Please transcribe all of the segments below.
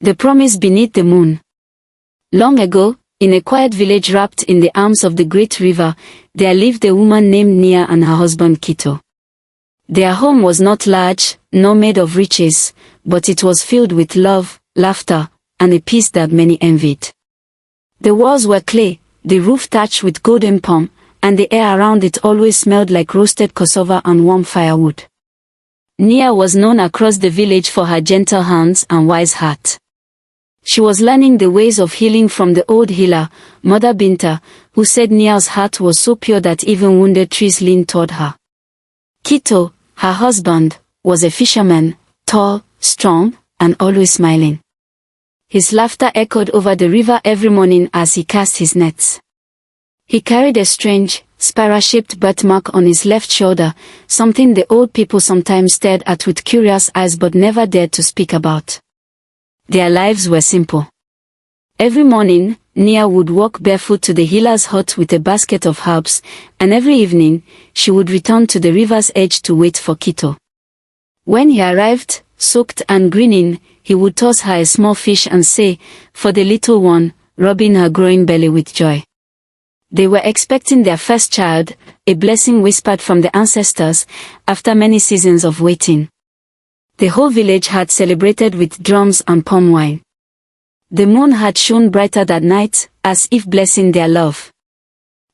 The promise beneath the moon. Long ago, in a quiet village wrapped in the arms of the great river, there lived a woman named Nia and her husband Kito. Their home was not large, nor made of riches, but it was filled with love, laughter, and a peace that many envied. The walls were clay, the roof thatched with golden palm, and the air around it always smelled like roasted cassava and warm firewood. Nia was known across the village for her gentle hands and wise heart. She was learning the ways of healing from the old healer, Mother Binta, who said Nia's heart was so pure that even wounded trees leaned toward her. Kito, her husband, was a fisherman, tall, strong, and always smiling. His laughter echoed over the river every morning as he cast his nets. He carried a strange, spiral-shaped birthmark on his left shoulder, something the old people sometimes stared at with curious eyes but never dared to speak about. Their lives were simple. Every morning, Nia would walk barefoot to the healer's hut with a basket of herbs, and every evening, she would return to the river's edge to wait for Kito. When he arrived, soaked and grinning, he would toss her a small fish and say, "For the little one," rubbing her growing belly with joy. They were expecting their first child, a blessing whispered from the ancestors, after many seasons of waiting. The whole village had celebrated with drums and palm wine. The moon had shone brighter that night, as if blessing their love.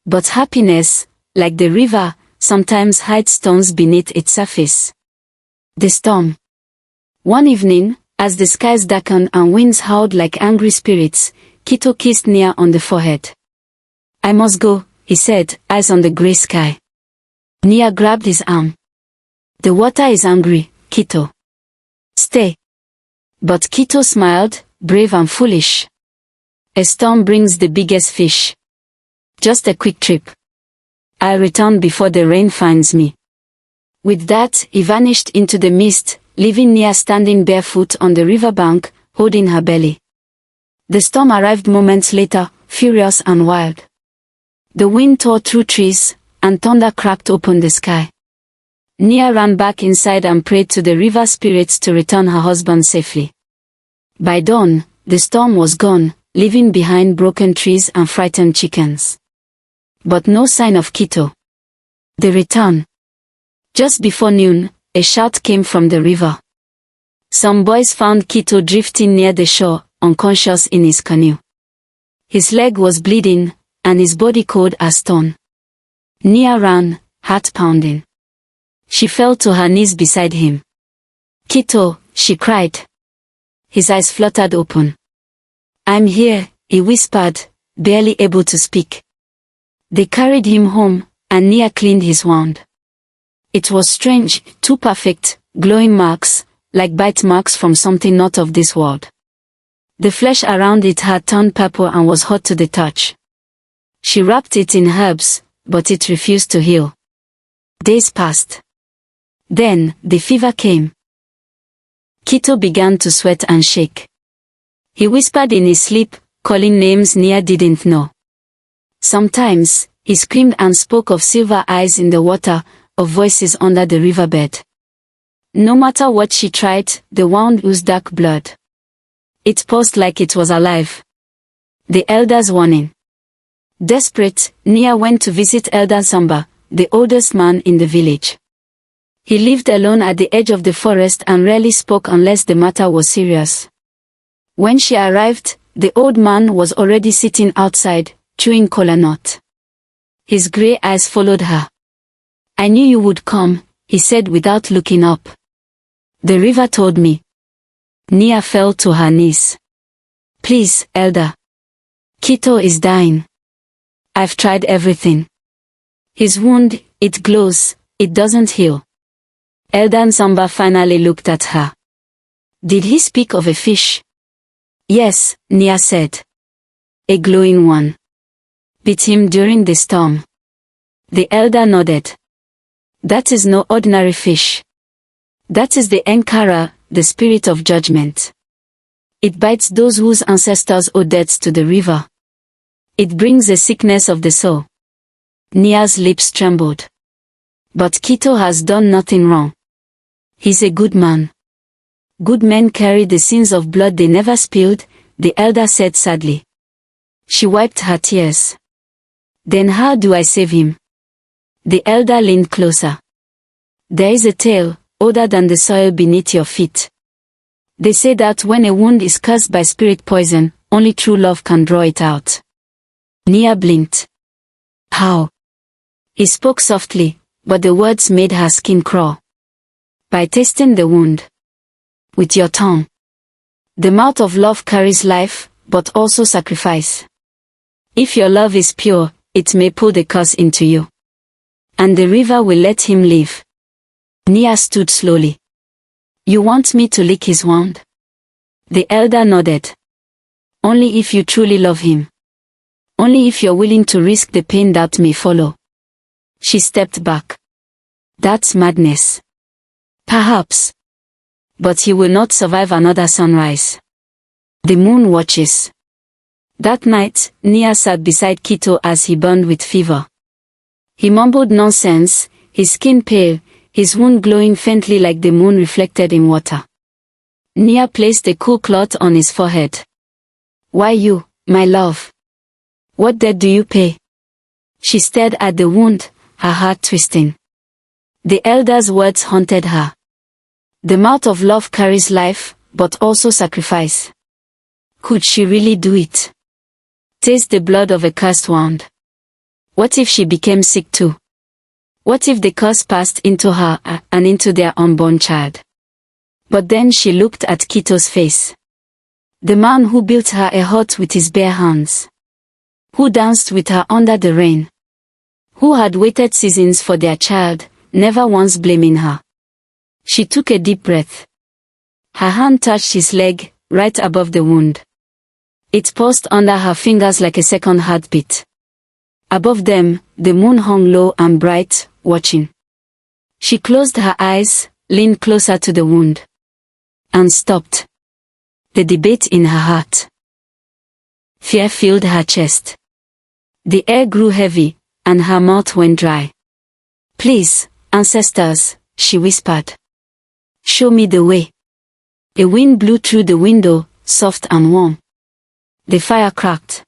But happiness, like the river, sometimes hides storms beneath its surface. The storm. One evening, as the skies darkened and winds howled like angry spirits, Kito kissed Nia on the forehead. "I must go," he said, eyes on the grey sky. Nia grabbed his arm. "The water is angry, Kito. Stay." But Kito smiled, brave and foolish. "A storm brings the biggest fish. Just a quick trip. I'll return before the rain finds me." With that, he vanished into the mist, leaving Nia standing barefoot on the riverbank, holding her belly. The storm arrived moments later, furious and wild. The wind tore through trees, and thunder cracked open the sky. Nia ran back inside and prayed to the river spirits to return her husband safely. By dawn, the storm was gone, leaving behind broken trees and frightened chickens. But no sign of Kito. The return. Just before noon, a shout came from the river. Some boys found Kito drifting near the shore, unconscious in his canoe. His leg was bleeding, and his body cold as stone. Nia ran, heart pounding. She fell to her knees beside him. "Kito," she cried. His eyes fluttered open. "I'm here," he whispered, barely able to speak. They carried him home, and Nia cleaned his wound. It was strange, too perfect, glowing marks, like bite marks from something not of this world. The flesh around it had turned purple and was hot to the touch. She wrapped it in herbs, but it refused to heal. Days passed. Then, the fever came. Kito began to sweat and shake. He whispered in his sleep, calling names Nia didn't know. Sometimes, he screamed and spoke of silver eyes in the water, of voices under the riverbed. No matter what she tried, the wound oozed dark blood. It pulsed like it was alive. The elders' warning. Desperate, Nia went to visit Elder Samba, the oldest man in the village. He lived alone at the edge of the forest and rarely spoke unless the matter was serious. When she arrived, the old man was already sitting outside, chewing kola nut. His grey eyes followed her. "I knew you would come," he said without looking up. "The river told me." Nia fell to her knees. "Please, Elder. Kito is dying. I've tried everything. His wound, it glows, it doesn't heal." Elder Samba finally looked at her. "Did he speak of a fish?" "Yes," Nia said. "A glowing one. Bit him during the storm." The elder nodded. "That is no ordinary fish. That is the Ankara, the spirit of judgment. It bites those whose ancestors owe debts to the river. It brings a sickness of the soul." Nia's lips trembled. "But Kito has done nothing wrong. He's a good man." Good men carry the sins of blood they never spilled, the elder said sadly. She wiped her tears. Then how do I save him? The elder leaned closer. There is a tale, older than the soil beneath your feet. They say that when a wound is cursed by spirit poison, only true love can draw it out. Nia blinked. How? He spoke softly, but the words made her skin crawl. By tasting the wound. With your tongue. The mouth of love carries life, but also sacrifice. If your love is pure, it may pull the curse into you. And the river will let him live. Nia stood slowly. You want me to lick his wound? The elder nodded. Only if you truly love him. Only if you're willing to risk the pain that may follow. She stepped back. That's madness. Perhaps. But he will not survive another sunrise. The moon watches. That night, Nia sat beside Kito as he burned with fever. He mumbled nonsense, his skin pale, his wound glowing faintly like the moon reflected in water. Nia placed a cool cloth on his forehead. Why you, my love? What debt do you pay? She stared at the wound, her heart twisting. The elder's words haunted her. The mouth of love carries life, but also sacrifice. Could she really do it? Taste the blood of a cursed wound. What if she became sick too? What if the curse passed into her and into their unborn child? But then she looked at Kito's face. The man who built her a hut with his bare hands. Who danced with her under the rain. Who had waited seasons for their child, never once blaming her. She took a deep breath. Her hand touched his leg, right above the wound. It paused under her fingers like a second heartbeat. Above them, the moon hung low and bright, watching. She closed her eyes, leaned closer to the wound. And stopped. The debate in her heart. Fear filled her chest. The air grew heavy, and her mouth went dry. Please, ancestors, she whispered. Show me the way. A wind blew through the window, soft and warm. The fire cracked.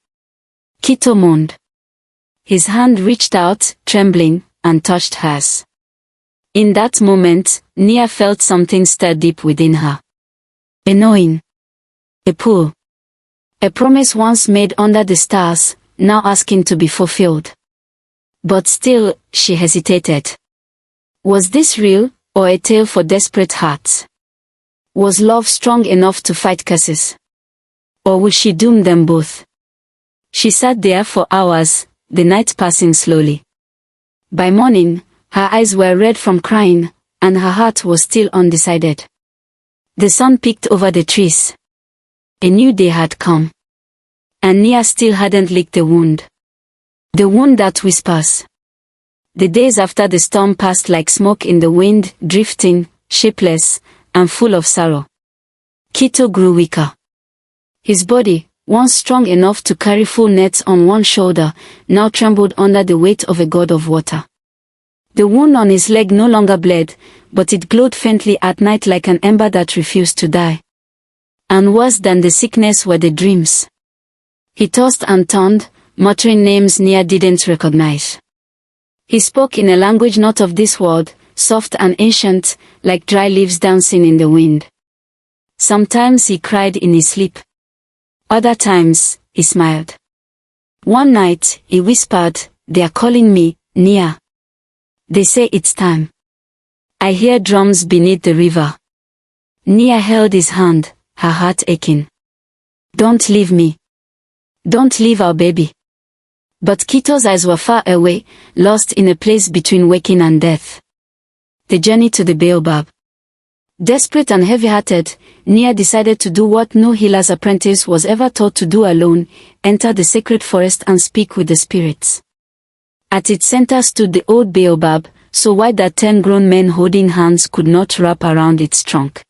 Kito moaned. His hand reached out, trembling, and touched hers. In that moment, Nia felt something stir deep within her. A knowing. A pull. A promise once made under the stars, now asking to be fulfilled. But still, she hesitated. Was this real, or a tale for desperate hearts? Was love strong enough to fight curses? Or would she doom them both? She sat there for hours, the night passing slowly. By morning, her eyes were red from crying, and her heart was still undecided. The sun peeked over the trees. A new day had come. And Nia still hadn't licked the wound. The wound that whispers. The days after the storm passed like smoke in the wind, drifting, shapeless, and full of sorrow. Kito grew weaker. His body, once strong enough to carry full nets on one shoulder, now trembled under the weight of a god of water. The wound on his leg no longer bled, but it glowed faintly at night like an ember that refused to die. And worse than the sickness were the dreams. He tossed and turned, muttering names Nia didn't recognize. He spoke in a language not of this world, soft and ancient, like dry leaves dancing in the wind. Sometimes he cried in his sleep. Other times, he smiled. One night, he whispered, "They are calling me, Nia. They say it's time. I hear drums beneath the river." Nia held his hand, her heart aching. "Don't leave me. Don't leave our baby." But Kito's eyes were far away, lost in a place between waking and death. The journey to the baobab. Desperate and heavy-hearted, Nia decided to do what no healer's apprentice was ever taught to do alone, enter the sacred forest and speak with the spirits. At its center stood the old baobab, so wide that 10 grown men holding hands could not wrap around its trunk.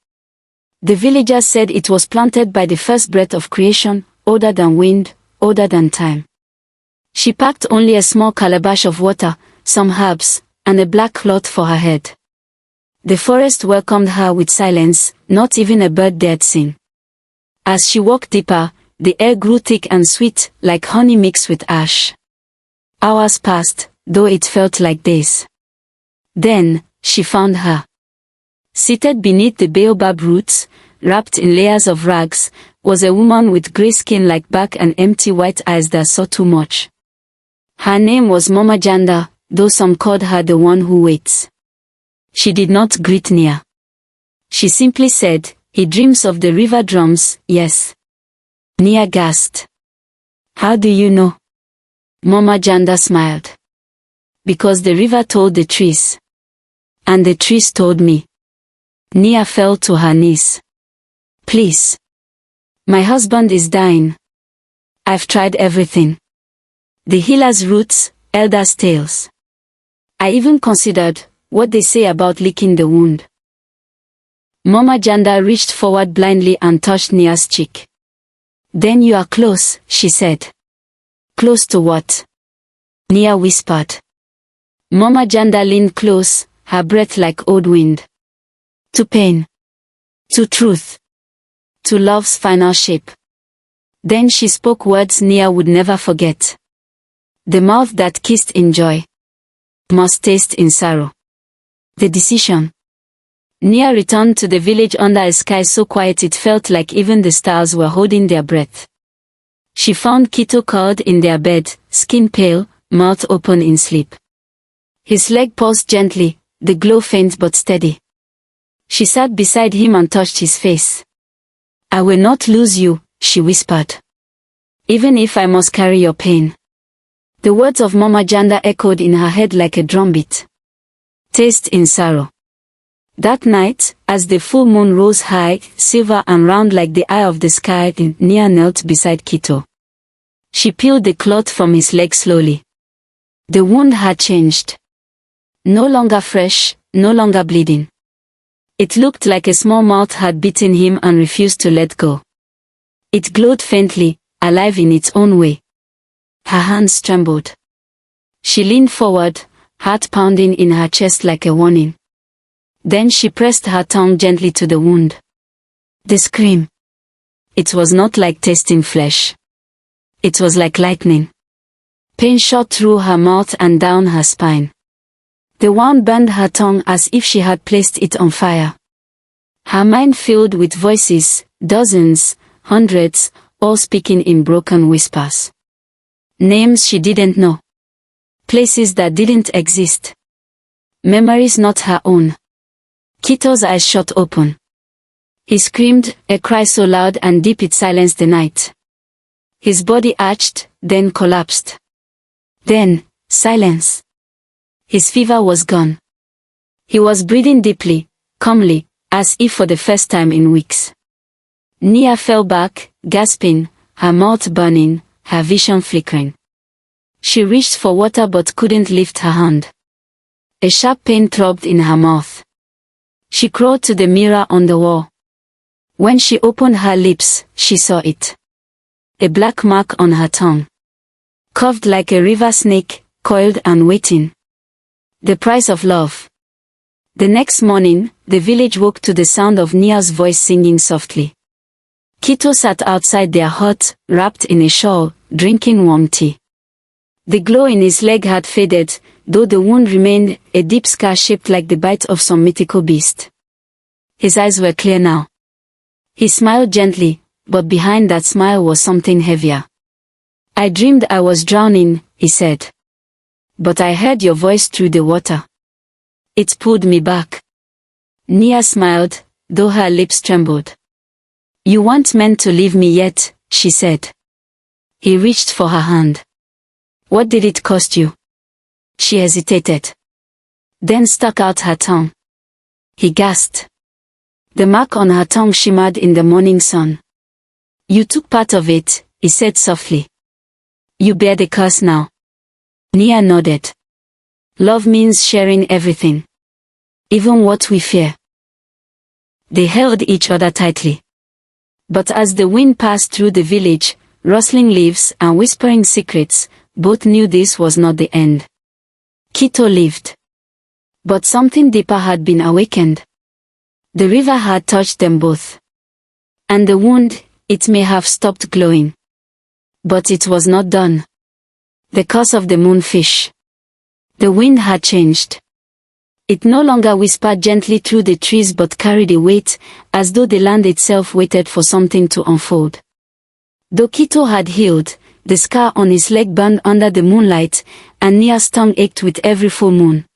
The villagers said it was planted by the first breath of creation, older than wind, older than time. She packed only a small calabash of water, some herbs, and a black cloth for her head. The forest welcomed her with silence, not even a bird dared sing. As she walked deeper, the air grew thick and sweet, like honey mixed with ash. Hours passed, though it felt like days. Then, she found her. Seated beneath the baobab roots, wrapped in layers of rags, was a woman with grey skin like bark and empty white eyes that saw too much. Her name was Mama Janda, though some called her the one who waits. She did not greet Nia. She simply said, "He dreams of the river drums, yes." Nia gasped. "How do you know?" Mama Janda smiled. "Because the river told the trees. And the trees told me." Nia fell to her knees. "Please. My husband is dying. I've tried everything. The healer's roots, elders' tales. I even considered what they say about licking the wound." Mama Janda reached forward blindly and touched Nia's cheek. "Then you are close," she said. "Close to what?" Nia whispered. Mama Janda leaned close, her breath like old wind. "To pain. To truth. To love's final shape." Then she spoke words Nia would never forget. "The mouth that kissed in joy must taste in sorrow." The decision. Nia returned to the village under a sky so quiet it felt like even the stars were holding their breath. She found Kito curled in their bed, skin pale, mouth open in sleep. His leg pulsed gently, the glow faint but steady. She sat beside him and touched his face. "I will not lose you," she whispered. "Even if I must carry your pain." The words of Mama Janda echoed in her head like a drumbeat. Taste in sorrow. That night, as the full moon rose high, silver and round like the eye of the sky, Nia knelt beside Kito. She peeled the cloth from his leg slowly. The wound had changed. No longer fresh, no longer bleeding. It looked like a small mouth had bitten him and refused to let go. It glowed faintly, alive in its own way. Her hands trembled. She leaned forward, heart pounding in her chest like a warning. Then she pressed her tongue gently to the wound. The scream. It was not like tasting flesh. It was like lightning. Pain shot through her mouth and down her spine. The wound burned her tongue as if she had placed it on fire. Her mind filled with voices, dozens, hundreds, all speaking in broken whispers. Names she didn't know. Places that didn't exist. Memories not her own. Kito's eyes shot open. He screamed, a cry so loud and deep it silenced the night. His body arched, then collapsed. Then, silence. His fever was gone. He was breathing deeply, calmly, as if for the first time in weeks. Nia fell back, gasping, her mouth burning, her vision flickering. She reached for water but couldn't lift her hand. A sharp pain throbbed in her mouth. She crawled to the mirror on the wall. When she opened her lips, she saw it. A black mark on her tongue. Curved like a river snake, coiled and waiting. The price of love. The next morning, the village woke to the sound of Nia's voice singing softly. Kito sat outside their hut, wrapped in a shawl, drinking warm tea. The glow in his leg had faded, though the wound remained, a deep scar shaped like the bite of some mythical beast. His eyes were clear now. He smiled gently, but behind that smile was something heavier. "I dreamed I was drowning," he said. "But I heard your voice through the water. It pulled me back." Nia smiled, though her lips trembled. "You weren't meant to leave me yet," she said. He reached for her hand. "What did it cost you?" She hesitated. Then stuck out her tongue. He gasped. The mark on her tongue shimmered in the morning sun. "You took part of it," he said softly. "You bear the curse now." Nia nodded. "Love means sharing everything. Even what we fear." They held each other tightly. But as the wind passed through the village, rustling leaves and whispering secrets, both knew this was not the end. Kito lived. But something deeper had been awakened. The river had touched them both. And the wound, it may have stopped glowing. But it was not done. The curse of the moonfish. The wind had changed. It no longer whispered gently through the trees but carried a weight, as though the land itself waited for something to unfold. Though Kito had healed, the scar on his leg burned under the moonlight, and Nia's tongue ached with every full moon.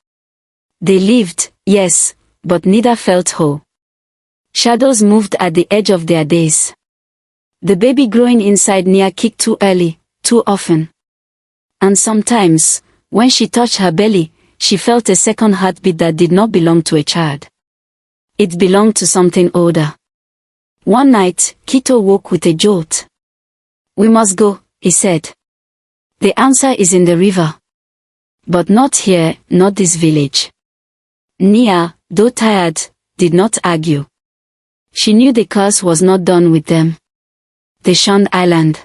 They lived, yes, but neither felt whole. Shadows moved at the edge of their days. The baby growing inside Nia kicked too early, too often. And sometimes, when she touched her belly, she felt a second heartbeat that did not belong to a child. It belonged to something older. One night, Kito woke with a jolt. "We must go," he said. "The answer is in the river. But not here, not this village." Nia, though tired, did not argue. She knew the curse was not done with them. They shunned island.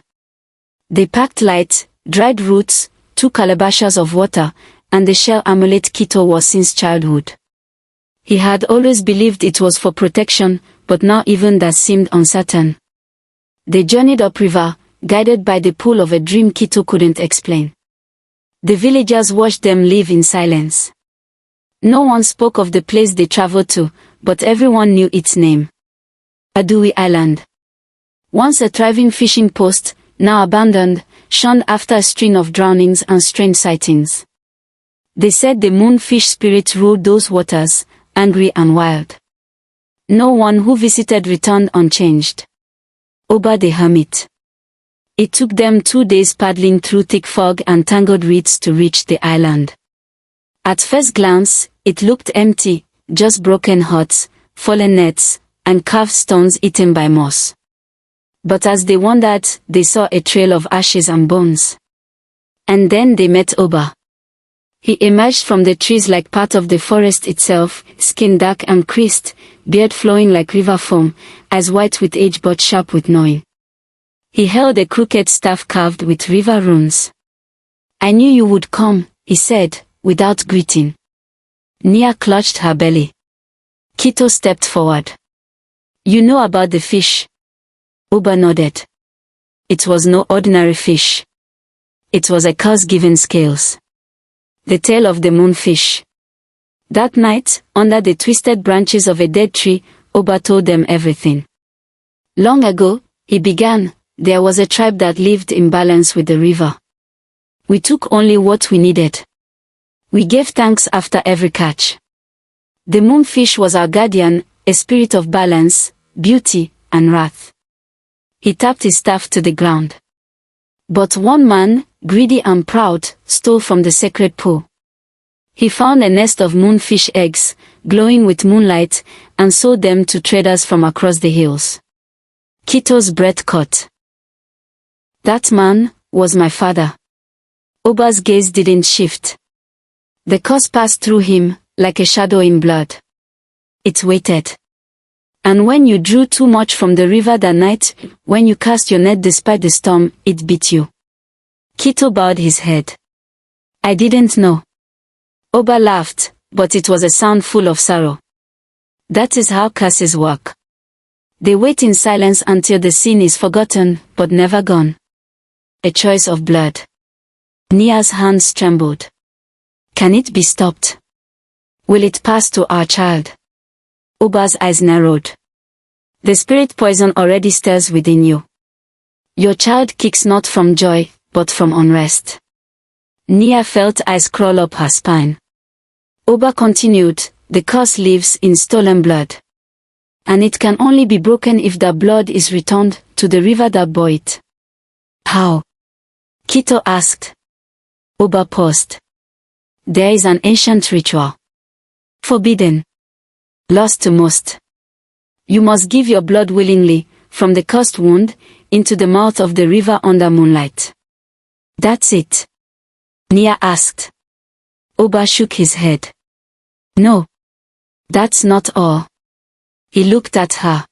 They packed light, dried roots, 2 calabashes of water, and the shell amulet Kito wore since childhood. He had always believed it was for protection, but now even that seemed uncertain. They journeyed upriver, guided by the pull of a dream Kito couldn't explain. The villagers watched them live in silence. No one spoke of the place they traveled to, but everyone knew its name. Adui Island. Once a thriving fishing post, now abandoned, shunned after a string of drownings and strange sightings. They said the moonfish spirit ruled those waters, angry and wild. No one who visited returned unchanged. Oba the hermit. It took them 2 days paddling through thick fog and tangled reeds to reach the island. At first glance, it looked empty, just broken huts, fallen nets, and carved stones eaten by moss. But as they wandered, they saw a trail of ashes and bones. And then they met Oba. He emerged from the trees like part of the forest itself, skin dark and creased, beard flowing like river foam, eyes white with age but sharp with gnawing. He held a crooked staff carved with river runes. "I knew you would come," he said, without greeting. Nia clutched her belly. Kito stepped forward. "You know about the fish?" Oba nodded. It was no ordinary fish. It was a curse-given scales. The tail of the moonfish. That night, under the twisted branches of a dead tree, Oba told them everything. "Long ago," he began, "there was a tribe that lived in balance with the river. We took only what we needed. We gave thanks after every catch. The moonfish was our guardian, a spirit of balance, beauty, and wrath." He tapped his staff to the ground. But one man, greedy and proud, stole from the sacred pool. He found a nest of moonfish eggs, glowing with moonlight, and sold them to traders from across the hills. Kito's breath caught. That man was my father. Oba's gaze didn't shift. The curse passed through him, like a shadow in blood. It waited. "And when you drew too much from the river that night, when you cast your net despite the storm, it bit you." Kito bowed his head. "I didn't know." Oba laughed, but it was a sound full of sorrow. "That is how curses work. They wait in silence until the sin is forgotten, but never gone. A choice of blood." Nia's hands trembled. "Can it be stopped? Will it pass to our child?" Oba's eyes narrowed. "The spirit poison already stirs within you. Your child kicks not from joy, but from unrest." Nia felt ice crawl up her spine. Oba continued, "The curse lives in stolen blood. And it can only be broken if that blood is returned to the river that bore it." "How?" Kito asked. Oba paused. "There is an ancient ritual. Forbidden. Lost to most. You must give your blood willingly, from the cursed wound, into the mouth of the river under moonlight." "That's it?" Nia asked. Oba shook his head. "No. That's not all." He looked at her.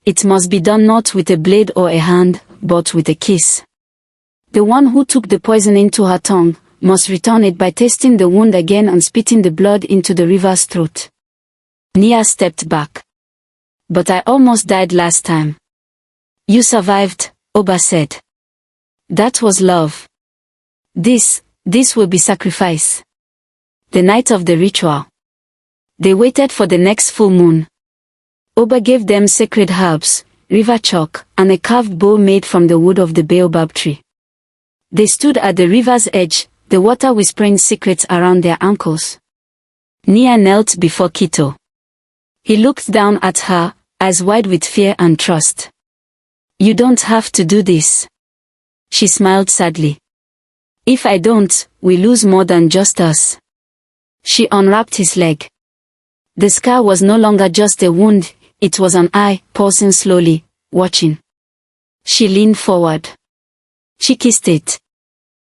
"It must be done not with a blade or a hand, but with a kiss. The one who took the poison into her tongue must return it by tasting the wound again and spitting the blood into the river's throat. Nia stepped back. But I almost died last time. You survived, Oba said. That was love. This will be sacrifice. The night of the ritual. They waited for the next full moon. Oba gave them sacred herbs, river chalk, and a carved bow made from the wood of the baobab tree. They stood at the river's edge, the water whispering secrets around their ankles. Nia knelt before Kito. He looked down at her, eyes wide with fear and trust. You don't have to do this. She smiled sadly. If I don't, we lose more than just us. She unwrapped his leg. The scar was no longer just a wound, it was an eye, pulsing slowly, watching. She leaned forward. She kissed it.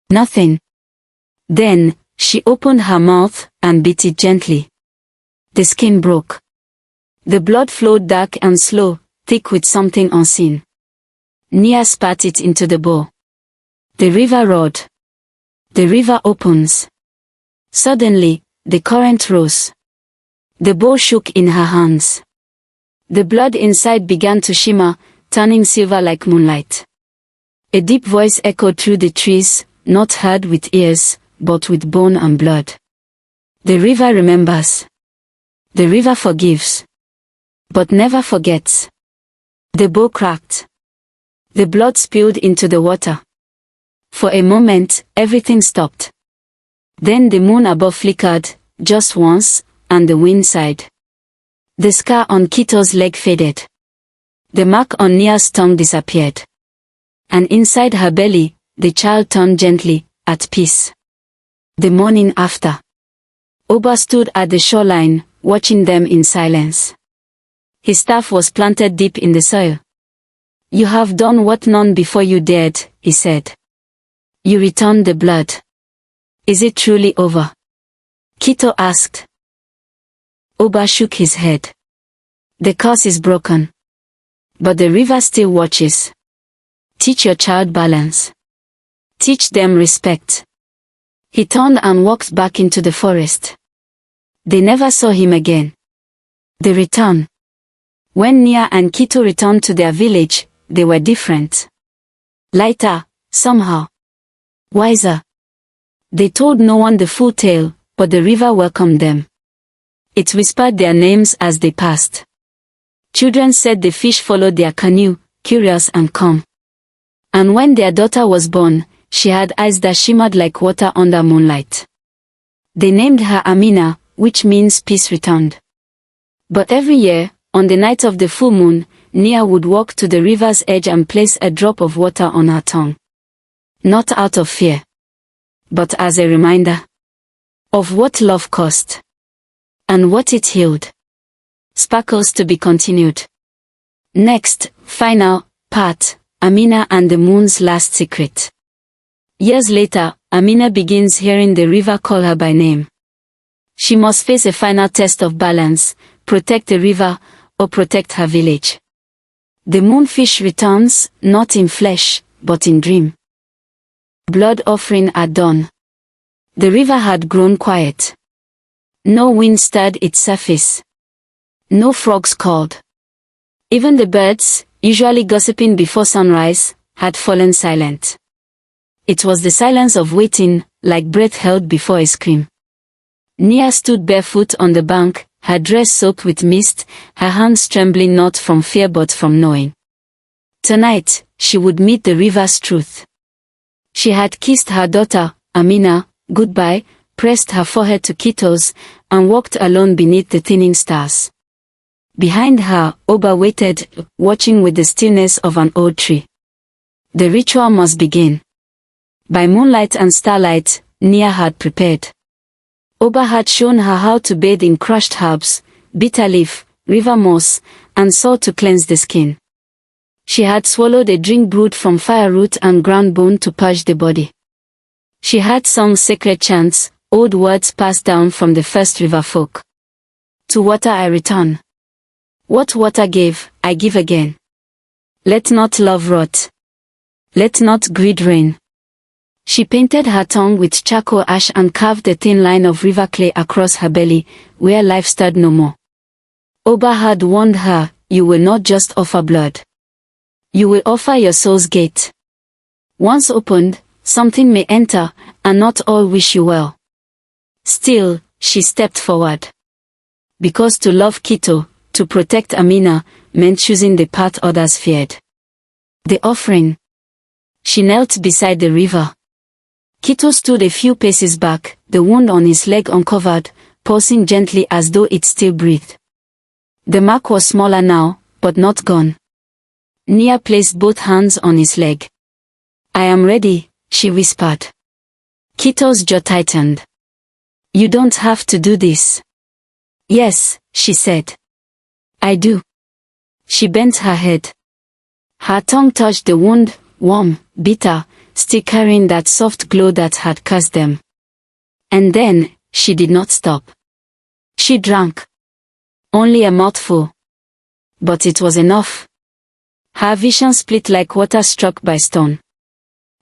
Nothing. Then, she opened her mouth and bit it gently. The skin broke. The blood flowed dark and slow, thick with something unseen. Nia spat it into the bowl. The river roared. The river opens. Suddenly, the current rose. The bowl shook in her hands. The blood inside began to shimmer, turning silver like moonlight. A deep voice echoed through the trees, not heard with ears, but with bone and blood. The river remembers. The river forgives. But never forgets. The bowl cracked. The blood spilled into the water. For a moment, everything stopped. Then the moon above flickered, just once, and the wind sighed. The scar on Kito's leg faded. The mark on Nia's tongue disappeared. And inside her belly, the child turned gently, at peace. The morning after. Oba stood at the shoreline, watching them in silence. His staff was planted deep in the soil. You have done what none before you dared, he said. You returned the blood. Is it truly over? Kito asked. Oba shook his head. The curse is broken. But the river still watches. Teach your child balance. Teach them respect. He turned and walked back into the forest. They never saw him again. The return. When Nia and Kito returned to their village, they were different. Lighter, somehow. Wiser. They told no one the full tale, but the river welcomed them. It whispered their names as they passed. Children said the fish followed their canoe, curious and calm. And when their daughter was born, she had eyes that shimmered like water under moonlight. They named her Amina, which means peace returned. But every year, on the night of the full moon, Nia would walk to the river's edge and place a drop of water on her tongue. Not out of fear, but as a reminder of what love cost and what it healed. Sparkles to be continued. Next, final part, Amina and the moon's last secret. Years later, Amina begins hearing the river call her by name. She must face a final test of balance, protect the river, or protect her village. The moonfish returns, not in flesh, but in dream. Blood offering at dawn. The river had grown quiet. No wind stirred its surface. No frogs called. Even the birds, usually gossiping before sunrise, had fallen silent. It was the silence of waiting, like breath held before a scream. Nia stood barefoot on the bank, her dress soaked with mist, her hands trembling not from fear but from knowing. Tonight, she would meet the river's truth. She had kissed her daughter, Amina, goodbye, pressed her forehead to Kito's, and walked alone beneath the thinning stars. Behind her, Oba waited, watching with the stillness of an old tree. The ritual must begin. By moonlight and starlight, Nia had prepared. Oba had shown her how to bathe in crushed herbs, bitter leaf, river moss, and salt to cleanse the skin. She had swallowed a drink brewed from fireroot and ground bone to purge the body. She had sung sacred chants, old words passed down from the first river folk. To water I return. What water gave, I give again. Let not love rot. Let not greed reign. She painted her tongue with charcoal ash and carved a thin line of river clay across her belly, where life stirred no more. Oba had warned her, you will not just offer blood. You will offer your soul's gate. Once opened, something may enter, and not all wish you well. Still, she stepped forward. Because to love Kito, to protect Amina, meant choosing the path others feared. The offering. She knelt beside the river. Kito stood a few paces back, the wound on his leg uncovered, pulsing gently as though it still breathed. The mark was smaller now, but not gone. Nia placed both hands on his leg. I am ready, she whispered. Kito's jaw tightened. You don't have to do this. Yes, she said. I do. She bent her head. Her tongue touched the wound, warm, bitter, still carrying that soft glow that had cursed them. And then, she did not stop. She drank. Only a mouthful. But it was enough. Her vision split like water struck by stone.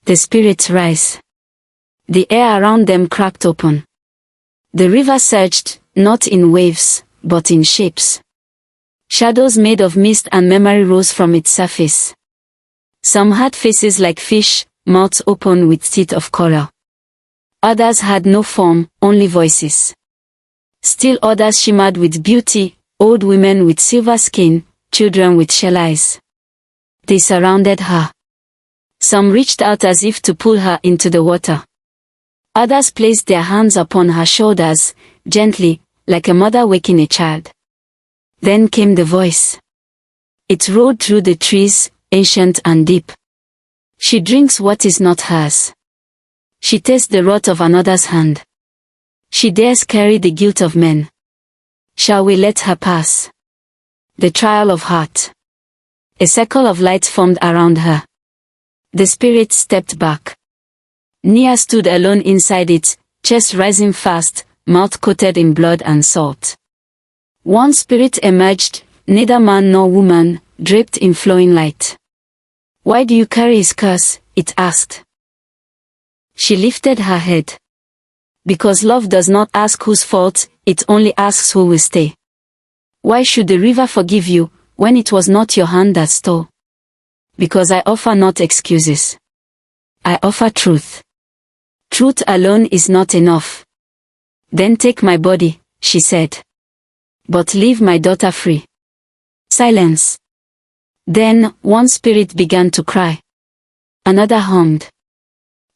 The spirits rise. The air around them cracked open. The river surged, not in waves, but in shapes. Shadows made of mist and memory rose from its surface. Some had faces like fish, mouths open with teeth of coral. Others had no form, only voices. Still others shimmered with beauty, old women with silver skin, children with shell eyes. They surrounded her. Some reached out as if to pull her into the water. Others placed their hands upon her shoulders, gently, like a mother waking a child. Then came the voice. It rolled through the trees, ancient and deep. She drinks what is not hers. She tastes the rot of another's hand. She dares carry the guilt of men. Shall we let her pass? The trial of heart. A circle of light formed around her. The spirit stepped back. Nia stood alone inside it, chest rising fast, mouth coated in blood and salt. One spirit emerged, neither man nor woman, draped in flowing light. Why do you carry his curse? It asked. She lifted her head. Because love does not ask whose fault, it only asks who will stay. Why should the river forgive you, when it was not your hand that stole? Because I offer not excuses. I offer truth. Truth alone is not enough. Then take my body, she said. But leave my daughter free. Silence. Then, one spirit began to cry. Another hummed.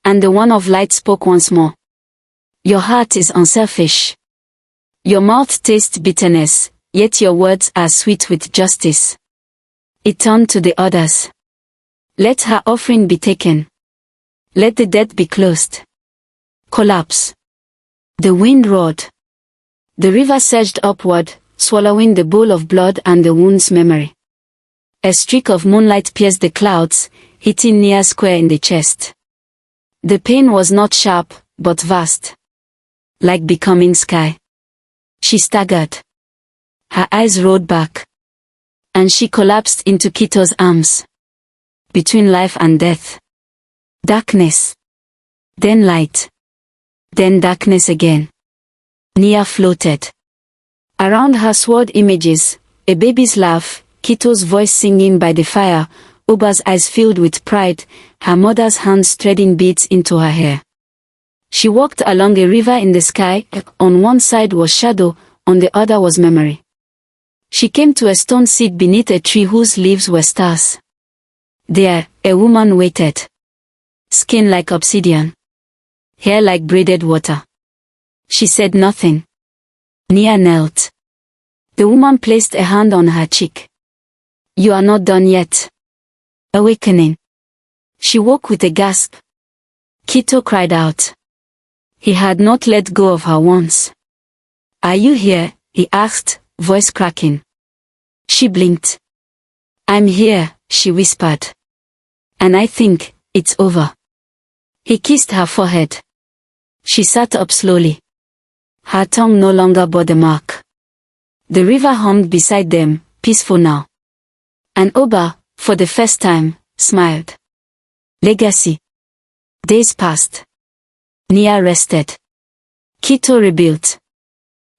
And the one of light spoke once more. Your heart is unselfish. Your mouth tastes bitterness, yet your words are sweet with justice. It turned to the others. Let her offering be taken. Let the dead be closed. Collapse. The wind roared. The river surged upward, swallowing the bowl of blood and the wound's memory. A streak of moonlight pierced the clouds, hitting Nia square in the chest. The pain was not sharp, but vast. Like becoming sky. She staggered. Her eyes rolled back. And she collapsed into Kito's arms. Between life and death. Darkness. Then light. Then darkness again. Nia floated. Around her swirled images, a baby's laugh, Kito's voice singing by the fire, Oba's eyes filled with pride, her mother's hands threading beads into her hair. She walked along a river in the sky, on one side was shadow, on the other was memory. She came to a stone seat beneath a tree whose leaves were stars. There, a woman waited. Skin like obsidian. Hair like braided water. She said nothing. Nia knelt. The woman placed a hand on her cheek. You are not done yet. Awakening. She woke with a gasp. Kito cried out. He had not let go of her once. Are you here? He asked, voice cracking. She blinked. I'm here, she whispered. And I think, it's over. He kissed her forehead. She sat up slowly. Her tongue no longer bore the mark. The river hummed beside them, peaceful now. And Oba, for the first time, smiled. Legacy. Days passed. Nia rested. Kito rebuilt.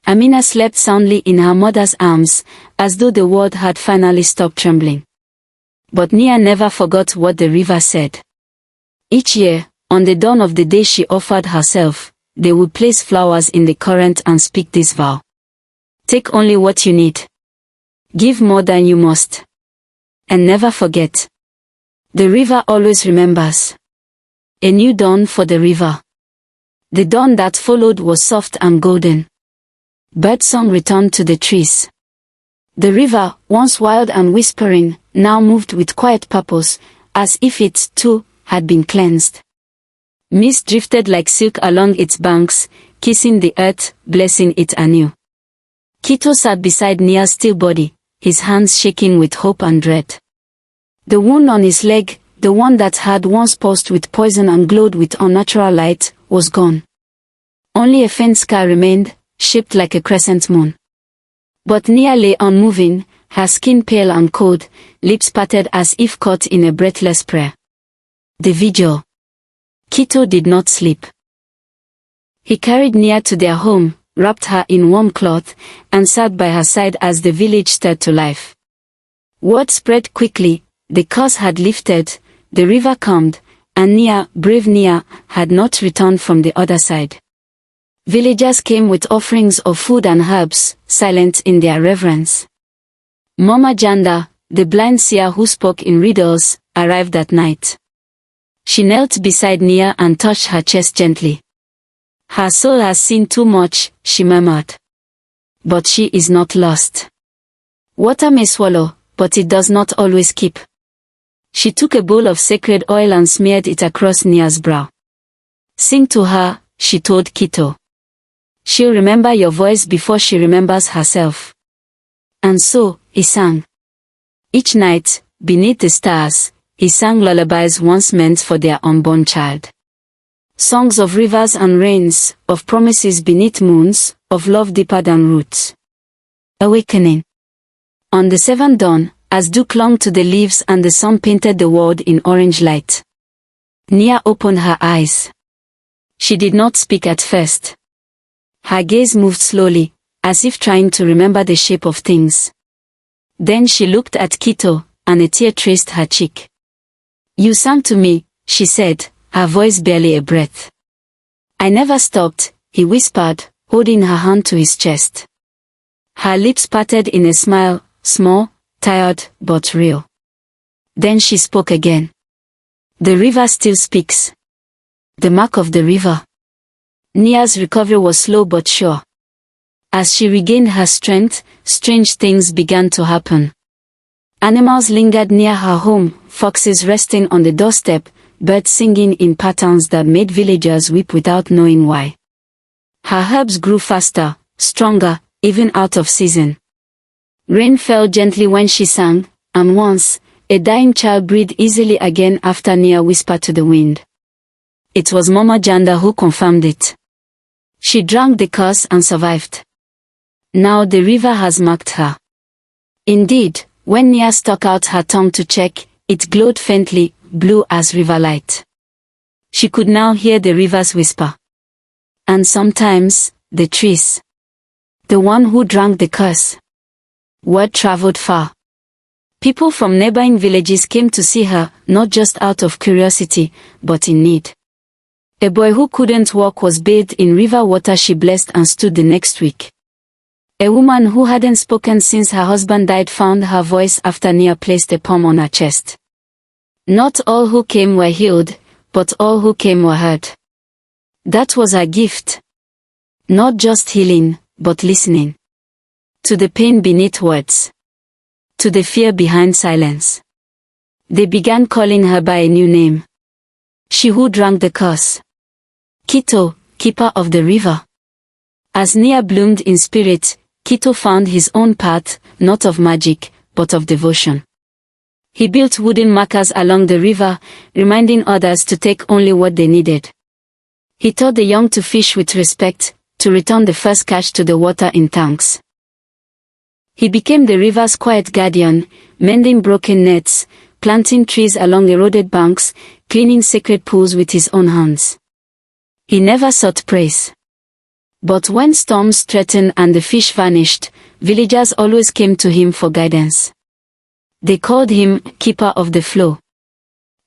Amina slept soundly in her mother's arms, as though the world had finally stopped trembling. But Nia never forgot what the river said. Each year, on the dawn of the day she offered herself, they would place flowers in the current and speak this vow. Take only what you need. Give more than you must. And never forget. The river always remembers. A new dawn for the river. The dawn that followed was soft and golden. Birdsong returned to the trees. The river, once wild and whispering, now moved with quiet purpose, as if it, too, had been cleansed. Mist drifted like silk along its banks, kissing the earth, blessing it anew. Kito sat beside Nia's still body, his hands shaking with hope and dread. The wound on his leg, the one that had once pulsed with poison and glowed with unnatural light, was gone. Only a faint scar remained, shaped like a crescent moon. But Nia lay unmoving, her skin pale and cold, lips parted as if caught in a breathless prayer. The vigil. Kito did not sleep. He carried Nia to their home, wrapped her in warm cloth, and sat by her side as the village stirred to life. Word spread quickly, the curse had lifted, the river calmed, and Nia, brave Nia, had not returned from the other side. Villagers came with offerings of food and herbs, silent in their reverence. Mama Janda, the blind seer who spoke in riddles, arrived that night. She knelt beside Nia and touched her chest gently. Her soul has seen too much, she murmured. But she is not lost. Water may swallow, but it does not always keep. She took a bowl of sacred oil and smeared it across Nia's brow. Sing to her, she told Kito. She'll remember your voice before she remembers herself. And so, he sang. Each night, beneath the stars, he sang lullabies once meant for their unborn child. Songs of rivers and rains, of promises beneath moons, of love deeper than roots. Awakening. On the seventh dawn, as dew clung to the leaves and the sun painted the world in orange light, Nia opened her eyes. She did not speak at first. Her gaze moved slowly, as if trying to remember the shape of things. Then she looked at Kito, and a tear traced her cheek. You sang to me, she said, her voice barely a breath. I never stopped, he whispered, holding her hand to his chest. Her lips parted in a smile, small, tired, but real. Then she spoke again. The river still speaks. The mark of the river. Nia's recovery was slow but sure. As she regained her strength, strange things began to happen. Animals lingered near her home, foxes resting on the doorstep, birds singing in patterns that made villagers weep without knowing why. Her herbs grew faster, stronger, even out of season. Rain fell gently when she sang, and once, a dying child breathed easily again after Nia whispered to the wind. It was Mama Janda who confirmed it. She drank the curse and survived. Now the river has marked her. Indeed, when Nia stuck out her tongue to check, it glowed faintly, blue as river light. She could now hear the river's whisper. And sometimes, the trees. The one who drank the curse. Word traveled far. People from neighboring villages came to see her, not just out of curiosity, but in need. A boy who couldn't walk was bathed in river water she blessed and stood the next week. A woman who hadn't spoken since her husband died found her voice after Nia placed a palm on her chest. Not all who came were healed, but all who came were heard. That was her gift. Not just healing, but listening. To the pain beneath words. To the fear behind silence. They began calling her by a new name. She who drank the curse. Kito, keeper of the river. As Nia bloomed in spirit, Kito found his own path, not of magic, but of devotion. He built wooden markers along the river, reminding others to take only what they needed. He taught the young to fish with respect, to return the first catch to the water in tanks. He became the river's quiet guardian, mending broken nets, planting trees along eroded banks, cleaning sacred pools with his own hands. He never sought praise. But when storms threatened and the fish vanished, villagers always came to him for guidance. They called him keeper of the flow.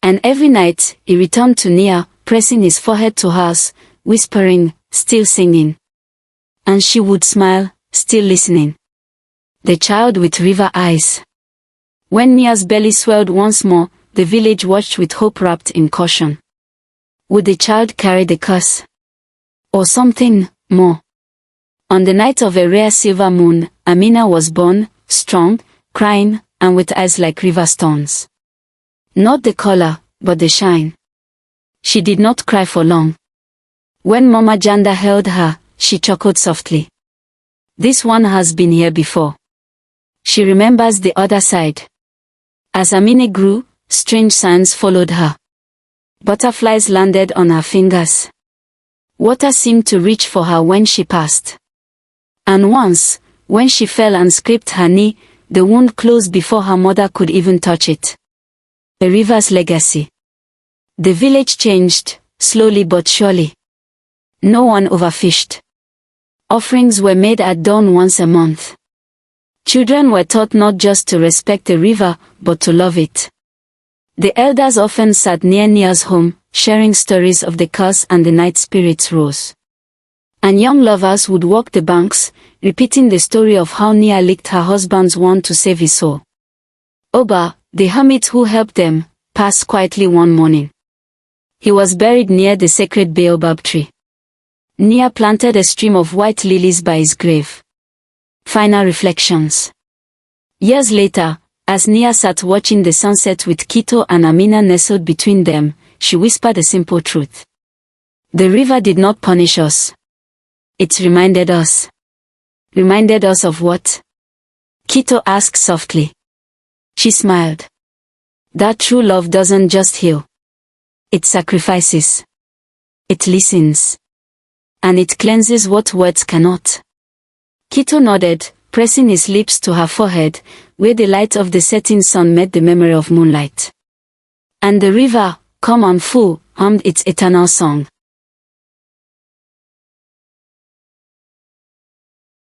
And every night, he returned to Nia, pressing his forehead to hers, whispering, still singing. And she would smile, still listening. The child with river eyes. When Nia's belly swelled once more, the village watched with hope wrapped in caution. Would the child carry the curse? Or something more? On the night of a rare silver moon, Amina was born, strong, crying, and with eyes like river stones. Not the color, but the shine. She did not cry for long. When Mama Janda held her, she chuckled softly. This one has been here before. She remembers the other side. As Amina grew, strange signs followed her. Butterflies landed on her fingers. Water seemed to reach for her when she passed. And once, when she fell and scraped her knee, the wound closed before her mother could even touch it. The river's legacy. The village changed, slowly but surely. No one overfished. Offerings were made at dawn once a month. Children were taught not just to respect the river, but to love it. The elders often sat near Nia's home, sharing stories of the curse and the night spirits rose. And young lovers would walk the banks, repeating the story of how Nia licked her husband's wand to save his soul. Oba, the hermit who helped them, passed quietly one morning. He was buried near the sacred baobab tree. Nia planted a stream of white lilies by his grave. Final reflections. Years later, as Nia sat watching the sunset with Kito and Amina nestled between them, she whispered a simple truth. The river did not punish us. It reminded us. Reminded us of what? Kito asked softly. She smiled. That true love doesn't just heal. It sacrifices. It listens. And it cleanses what words cannot. Kito nodded, pressing his lips to her forehead, where the light of the setting sun met the memory of moonlight. And the river, calm and full, hummed its eternal song.